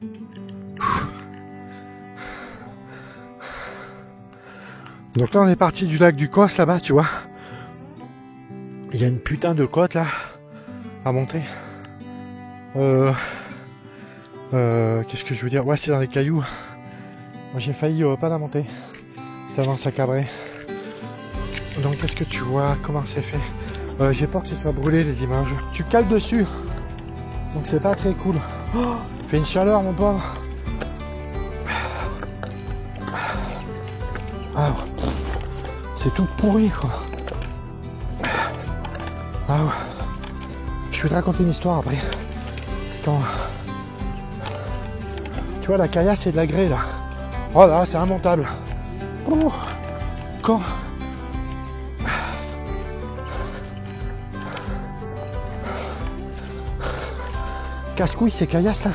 Donc là on est parti du lac du Cos là-bas, tu vois. Il y a une putain de côte là à monter. Qu'est-ce que je veux dire? Ouais, c'est dans les cailloux. Moi j'ai failli pas la monter. Tellement ça cabrait. Donc qu'est-ce que tu vois? Comment c'est fait? J'ai peur que ce soit brûlé les images. Tu cales dessus. Donc c'est pas très cool. Oh, il fait une chaleur mon pauvre. Ah, c'est tout pourri quoi. Ah ouais. Je vais te raconter une histoire après. Quand... Tu vois la caillasse c'est de la grès là. Oh là c'est immontable. Oh. Quand... Casse-couille ces caillasses là.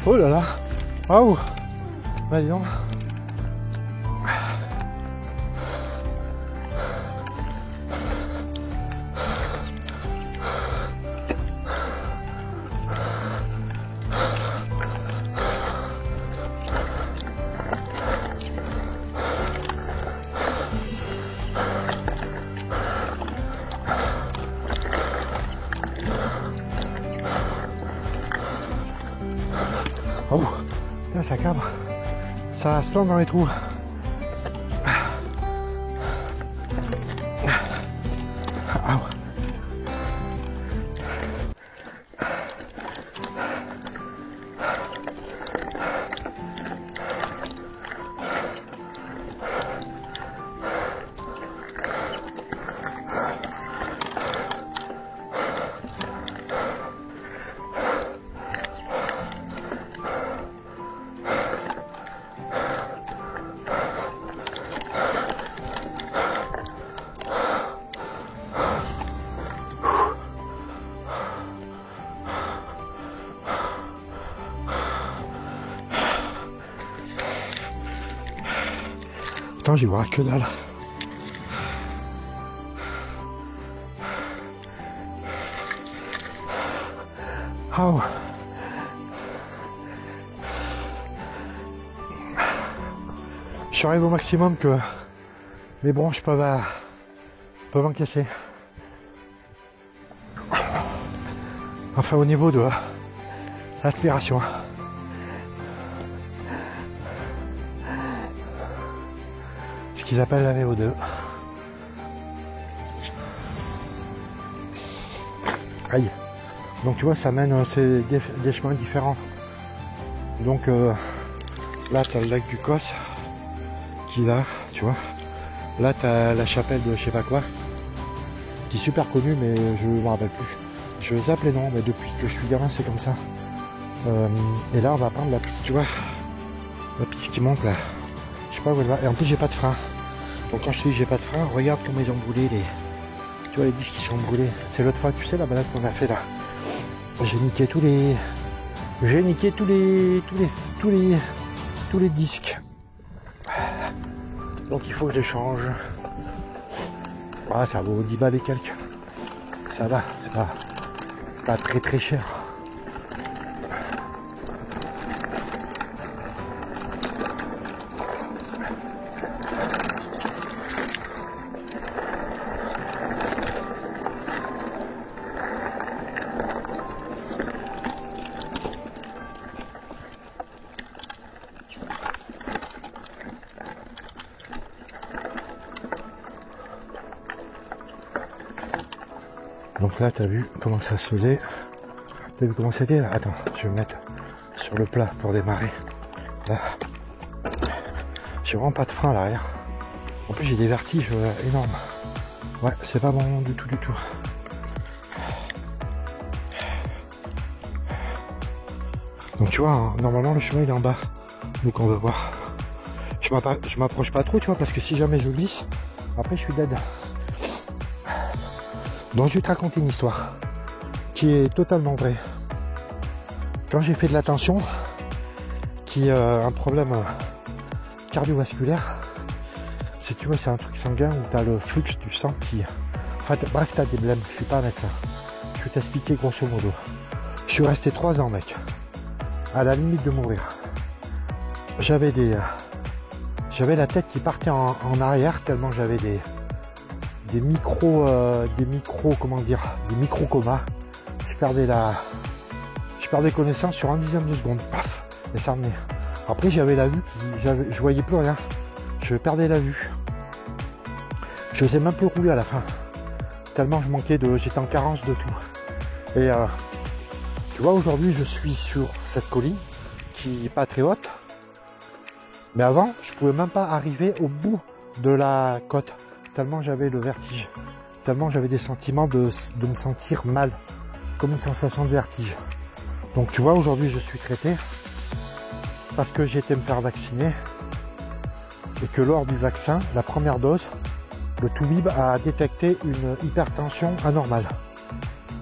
Oh là là. Waouh. Vas-y donc. Oh, là ça cabre, ça se plante dans les trous. Ah, ouais. Attends, j'y vois que dalle. Oh. Je suis arrivé au maximum que les branches peuvent encaisser. Enfin au niveau de l'aspiration. Ce qu'ils appellent la VO2. Aïe. Donc tu vois ça mène c'est des chemins différents. Donc là tu as le lac du Cos qui est là, tu vois. Là tu as la chapelle de je sais pas quoi, qui est super connue mais je me rappelle plus. Je zappe les noms, mais depuis que je suis gamin c'est comme ça. Et là on va prendre la piste, tu vois. La piste qui monte là. Je sais pas où elle va. Et en plus j'ai pas de frein. Donc quand je te dis j'ai pas de frein, regarde comment ils ont brûlé les. Tu vois les disques qui sont brûlés. C'est l'autre fois, tu sais la balade qu'on a fait là. J'ai niqué tous les. J'ai niqué tous les disques. Donc il faut que je les change. Ah ça vaut 10 balles et quelques. Ça va, c'est pas très très cher. Donc là, t'as vu comment ça se faisait. T'as vu comment c'était là. Attends, je vais me mettre sur le plat pour démarrer. Là. J'ai vraiment pas de frein à l'arrière. En plus, j'ai des vertiges énormes. Ouais, c'est pas bon du tout, du tout. Donc tu vois, hein, normalement le chemin il est en bas. Donc on va voir. Je m'approche pas trop, tu vois, parce que si jamais je glisse, après je suis dead. Donc je vais te raconter une histoire qui est totalement vraie. Quand j'ai fait de la tension, qui est un problème cardiovasculaire, si tu veux, c'est un truc sanguin où tu as le flux du sang qui... Enfin, bref, tu as des blèmes, je suis pas un médecin. Je vais t'expliquer grosso modo. Je suis resté 3 ans, mec, à la limite de mourir. J'avais la tête qui partait en arrière tellement j'avais des micro comas. Je perdais connaissance sur un dixième de seconde. Paf, et ça revenait. Après, j'avais la vue, je voyais plus rien. Je perdais la vue. Je faisais même plus rouler à la fin. Tellement j'étais en carence de tout. Et tu vois, aujourd'hui, je suis sur cette colline qui est pas très haute. Mais avant, je pouvais même pas arriver au bout de la côte. Tellement j'avais le vertige. Tellement j'avais des sentiments de me sentir mal. Comme une sensation de vertige. Donc tu vois, aujourd'hui, je suis traité. Parce que j'ai été me faire vacciner. Et que lors du vaccin, la première dose, le Toubib a détecté une hypertension anormale.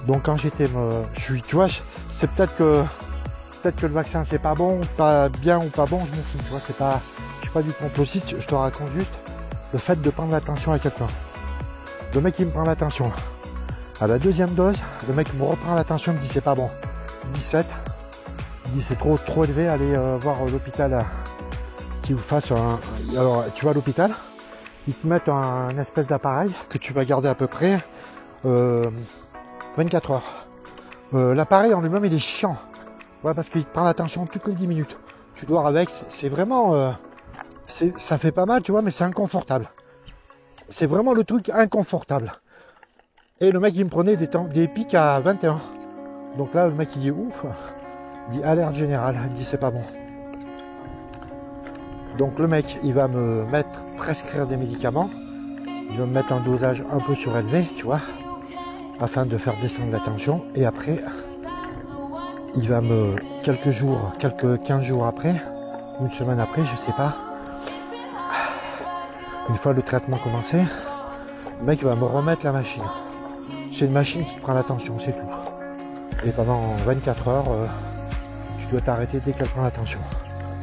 Donc quand tu vois, c'est peut-être que le vaccin c'est pas bon, pas bien ou pas bon, je m'en fous, tu vois, je suis pas du complotiste, je te raconte juste le fait de prendre l'attention à quelqu'un. Le mec il me prend l'attention. À la deuxième dose, le mec me reprend l'attention, me dit c'est pas bon. 17, il dit c'est trop élevé, allez voir l'hôpital qui vous fasse un... Alors tu vas à l'hôpital, ils te mettent un espèce d'appareil que tu vas garder à peu près 24 heures. L'appareil en lui-même il est chiant. Ouais, parce qu'il te prend l'attention toutes les 10 minutes. Tu dors avec, c'est vraiment... ça fait pas mal, tu vois, mais c'est inconfortable. C'est vraiment le truc inconfortable. Et le mec, il me prenait des pics à 21. Donc là, le mec, il dit ouf. Il dit alerte générale. Il dit c'est pas bon. Donc le mec, il va me prescrire des médicaments. Il va me mettre un dosage un peu surélevé, tu vois, afin de faire descendre la tension. Et après... il va quelques 15 jours après, une semaine après, je sais pas, une fois le traitement commencé, le mec va me remettre la machine. C'est une machine qui prend la tension, c'est tout. Et pendant 24 heures, tu dois t'arrêter dès qu'elle prend la tension.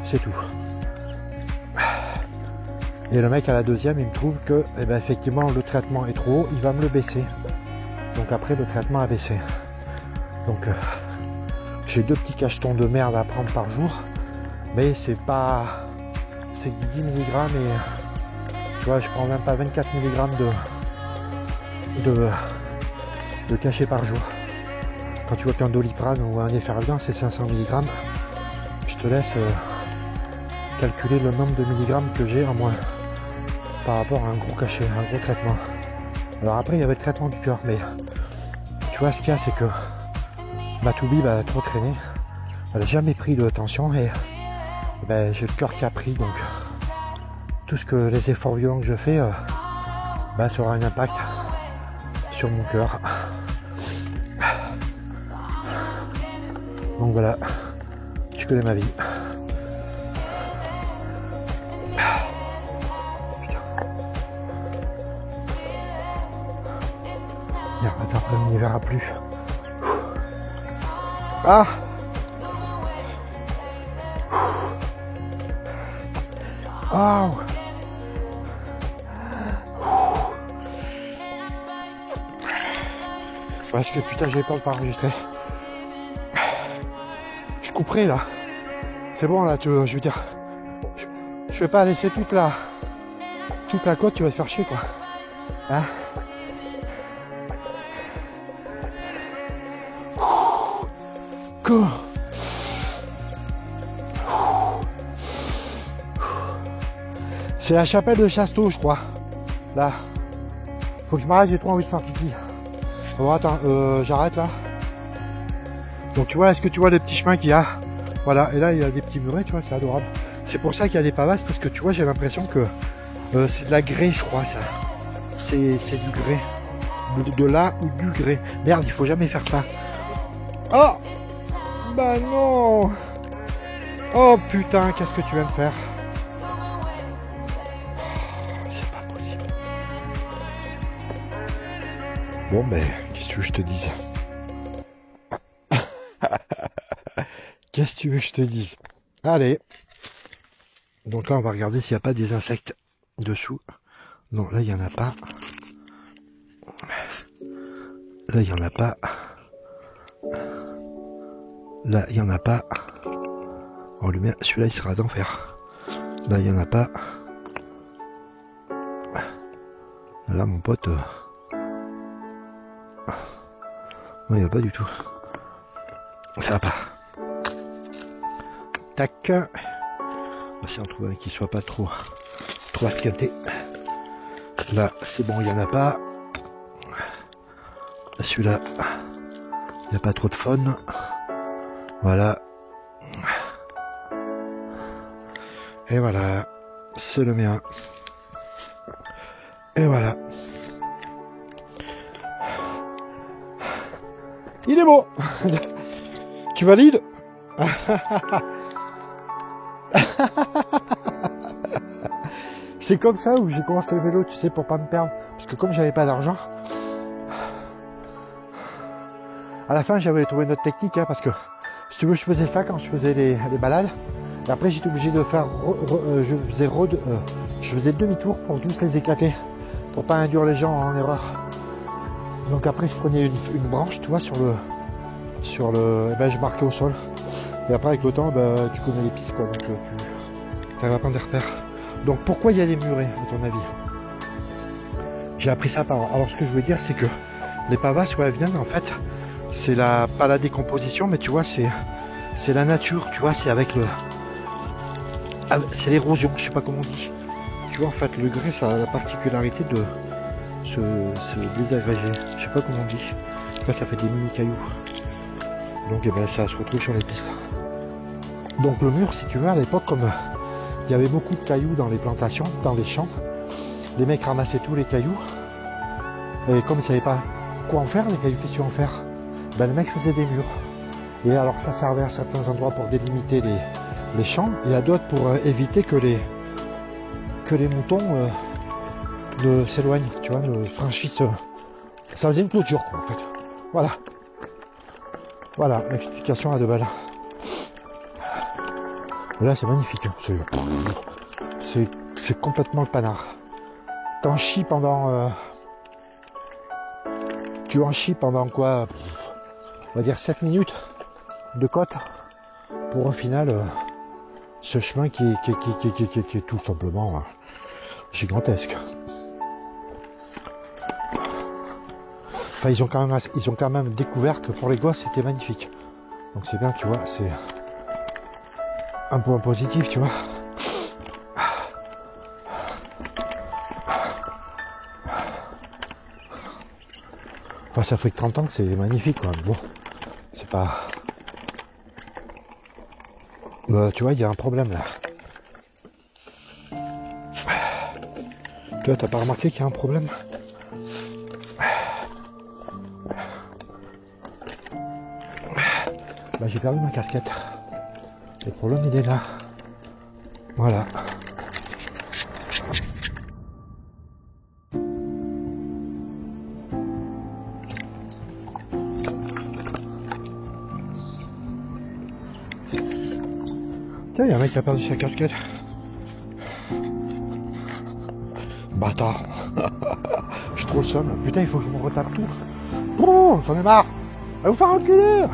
C'est tout. Et le mec à la deuxième, il me trouve que, effectivement, le traitement est trop haut, il va me le baisser. Donc après, le traitement a baissé. Donc... j'ai 2 petits cachetons de merde à prendre par jour, mais c'est du 10 mg et tu vois, je prends même pas 24 mg de cachet par jour. Quand tu vois qu'un Doliprane ou un Efferalgan c'est 500 mg, je te laisse calculer le nombre de milligrammes que j'ai en moins par rapport à un gros cachet, un gros traitement. Alors après il y avait le traitement du cœur, mais tu vois ce qu'il y a, c'est que ma Toubib a trop traîné, elle n'a jamais pris de tension et j'ai le cœur qui a pris, donc tout ce que les efforts violents que je fais ça aura un impact sur mon cœur. Donc voilà, tu connais ma vie. Putain. Merde, attends, là, on n'y verra plus. Ah! Waouh! Parce que putain, j'avais peur de pas enregistrer. Je couperai là. C'est bon là, je veux dire. Je vais pas laisser toute la côte, tu vas te faire chier quoi. Hein? Quoi? C'est la chapelle de Chasteau, je crois. Là. Faut que je m'arrête, j'ai trop envie de faire pipi. Bon, attends, j'arrête là. Donc tu vois, est-ce que tu vois les petits chemins qu'il y a? Voilà, et là il y a des petits murets, tu vois, c'est adorable. C'est pour ça qu'il y a des pavasses, parce que tu vois, j'ai l'impression que c'est de la grès, je crois, ça. C'est du grès. De là ou du grès. Merde, il faut jamais faire ça. Oh! Bah non! Oh putain, qu'est-ce que tu viens de faire? C'est pas possible. Bon ben, qu'est-ce que tu veux que je te dise? Qu'est-ce que tu veux que je te dise? Allez. Donc là, on va regarder s'il n'y a pas des insectes dessous. Non, là, il n'y en a pas. Là, il n'y en a pas. Là, il n'y en a pas. On lui met... Celui-là, il sera d'enfer. Là, il n'y en a pas. Là, mon pote... Non, il n'y a pas du tout. Ça va pas. Tac. On va essayer d'en trouver un qui soit pas trop esquinté. Là, c'est bon, il n'y en a pas. Celui-là, il n'y a pas trop de faune. Voilà. Et voilà. C'est le mien. Et voilà. Il est beau. Tu valides? C'est comme ça où j'ai commencé le vélo, tu sais, pour pas me perdre. Parce que comme j'avais pas d'argent, à la fin j'avais trouvé une autre technique, hein, parce que si tu veux, je faisais ça quand je faisais les balades. Et après j'étais obligé de faire, je faisais demi-tour pour tous les éclater, pour pas induire les gens en erreur. Donc après je prenais une branche, tu vois, sur le, et ben je marquais au sol. Et après avec le temps, ben, tu connais les pistes, quoi, donc tu vas prendre des repères. Donc pourquoi il y a des murets, à ton avis? J'ai appris ça par... Alors ce que je veux dire, c'est que les pavasses, où elles viennent, en fait, c'est pas la décomposition, mais tu vois, c'est la nature, tu vois, c'est avec le... C'est l'érosion, je sais pas comment on dit. Tu vois, en fait, le grès, ça a la particularité de se désagréger. Je sais pas comment on dit. Là, ça fait des mini cailloux. Donc, eh ben, ça se retrouve sur les pistes. Donc, le mur, si tu veux, à l'époque, comme il y avait beaucoup de cailloux dans les plantations, dans les champs, les mecs ramassaient tous les cailloux. Et comme ils savaient pas quoi en faire, les cailloux, qu'est-ce qu'ils vont en faire? Ben, les mecs faisaient des murs. Et alors, ça servait à certains endroits pour délimiter les champs, et à d'autres pour éviter que les moutons ne s'éloignent, tu vois, ne franchissent. Ça faisait une clôture, quoi, en fait. Voilà. Voilà, l'explication à 2 balles. Là, c'est magnifique. C'est complètement le panard. T'en chies pendant... tu en chies pendant quoi? On va dire 7 minutes de côte pour au final ce chemin qui est tout simplement gigantesque. Enfin, ils ont quand même découvert que pour les gosses c'était magnifique. Donc c'est bien, tu vois, c'est un point positif, tu vois. Enfin, ça fait que 30 ans que c'est magnifique, quoi. Bon, c'est pas... Bah, tu vois, il y a un problème, là. Tu vois, t'as pas remarqué qu'il y a un problème? Bah, j'ai perdu ma casquette. Le problème, il est là. Voilà. Tiens, il y a un mec qui a perdu sa casquette. Bâtard. Je suis trop le seum. Putain, il faut que je me retape tout. Oh, j'en ai marre. Allez vous faire enculer.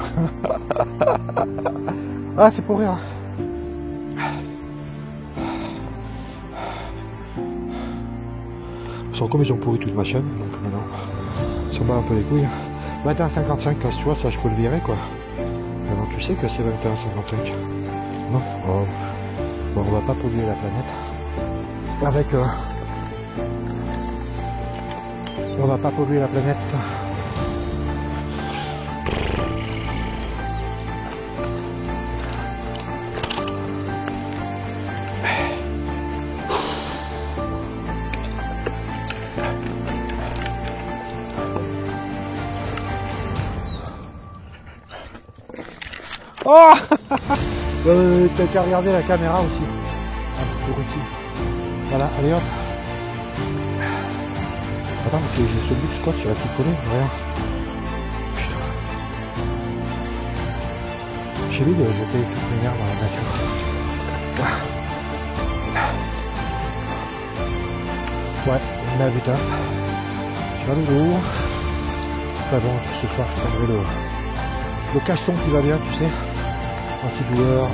Ah, c'est pour rire. Ils sont comme ils ont pourri toute ma chaîne, donc maintenant, ils s'en battent un peu les couilles. 21,55, là, tu vois, ça je peux le virer, quoi. Maintenant, tu sais que c'est 21,55. Non, oh. Bon, on va pas polluer la planète avec on va pas polluer la planète. Oh. T'as qu'à regarder la caméra aussi. Ah, pour ici. Voilà, allez hop. Attends, parce que j'ai ce but squat, tu vas t'y coller, regarde. Putain. J'ai vu de jeter toutes mes nerfs dans la nature. Ouais, Mais putain, je suis à nouveau. Enfin bon, ce soir je prendrai le cacheton qui va bien, tu sais. Antidouleur.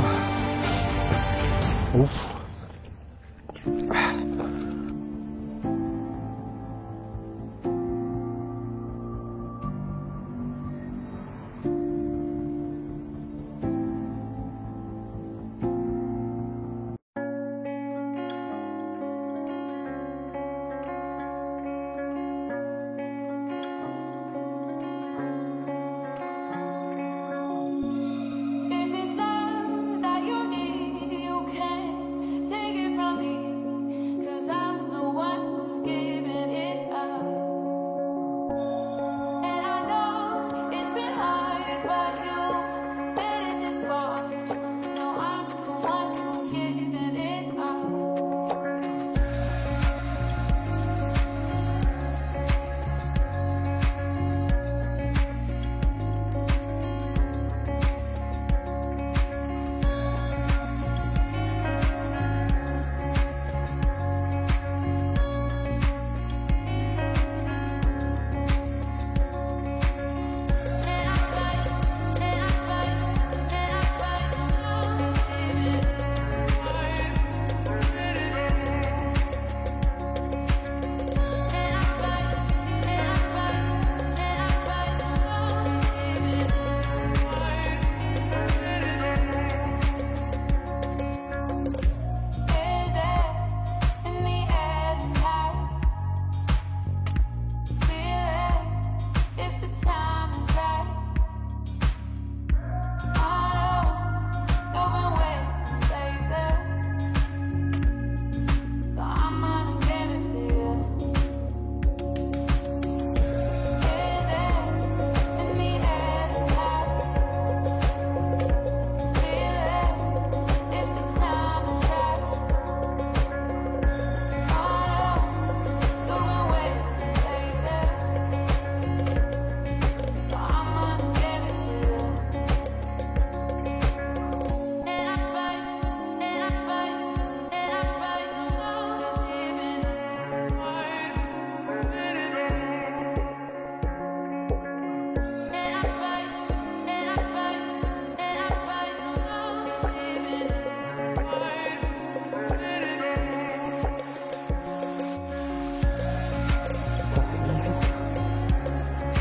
Ouf.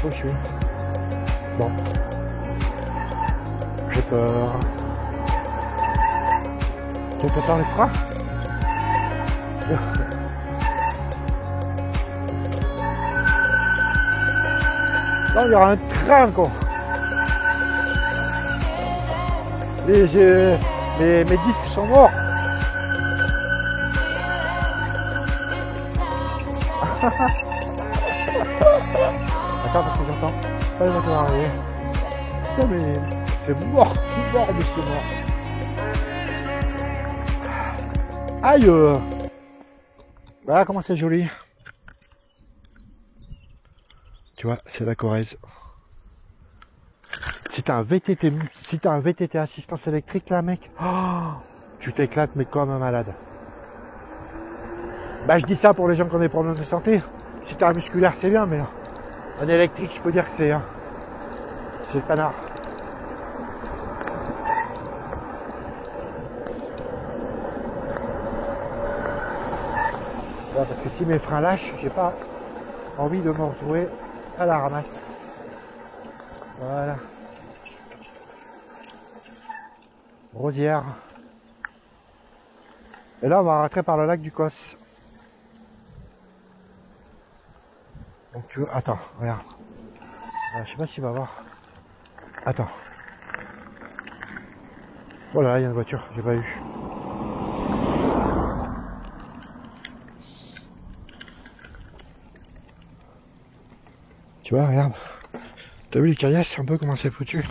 Chaud. Bon. J'ai peur. Tu peux faire les freins? Là, il y aura un train, quoi. Mes disques sont morts. Attends, parce que j'entends pas les voitures arriver. Non mais c'est mort, mais c'est mort. Aïe. Voilà comment c'est joli. Tu vois, c'est la Corrèze. Si t'as un VTT assistance électrique là, mec, oh, tu t'éclates mais comme un malade. Bah je dis ça pour les gens qui ont des problèmes de santé. Si t'as un musculaire c'est bien, mais un électrique je peux dire que c'est le panard. Voilà, parce que si mes freins lâchent, j'ai pas envie de me retrouver à la ramasse. Voilà. Rosière. Et là on va rentrer par le lac du Cos. Donc tu veux... Attends, regarde. Je sais pas s'il va voir. Attends. Voilà, il y a une voiture, j'ai pas eu. Tu vois, regarde. T'as vu les caillasses, un peu comment c'est foutu?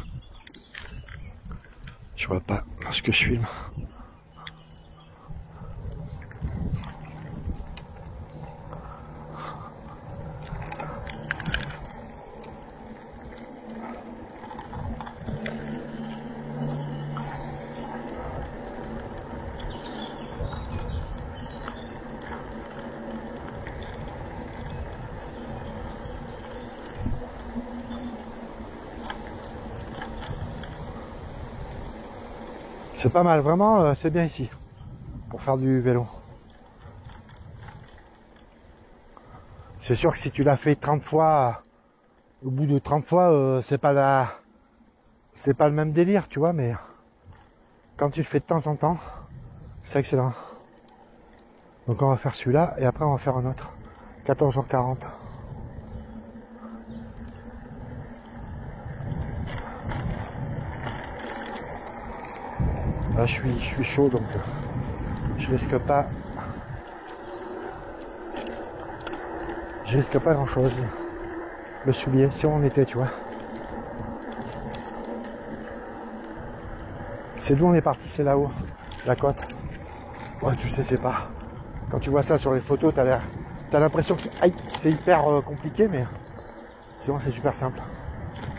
Je vois pas lorsque je filme. C'est pas mal, vraiment, c'est bien ici pour faire du vélo. C'est sûr que si tu l'as fait 30 fois, au bout de 30 fois, c'est pas le même délire, tu vois, mais quand tu le fais de temps en temps, c'est excellent. Donc on va faire celui-là et après on va faire un autre. 14h40. Là je suis chaud donc je risque pas grand chose. Le soulier, si on était, tu vois. C'est d'où on est parti, c'est là-haut, la côte. Ouais, tu sais, c'est pas. Quand tu vois ça sur les photos, t'as l'impression que c'est hyper compliqué, mais sinon c'est super simple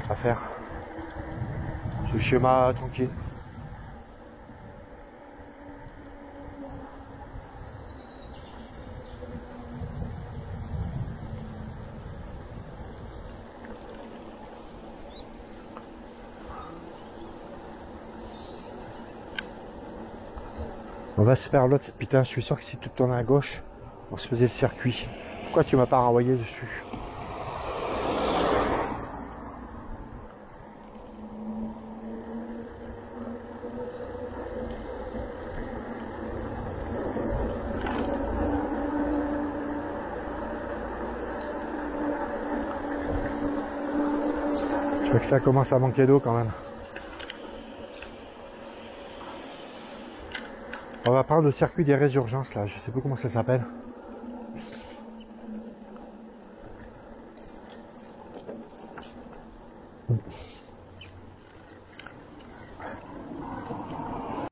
à faire. C'est le schéma tranquille. On va se faire l'autre. Putain, je suis sûr que si tu tournes à gauche, on se faisait le circuit. Pourquoi tu m'as pas renvoyé dessus? Je vois que ça commence à manquer d'eau quand même. On va prendre le circuit des résurgences là, je sais pas comment ça s'appelle.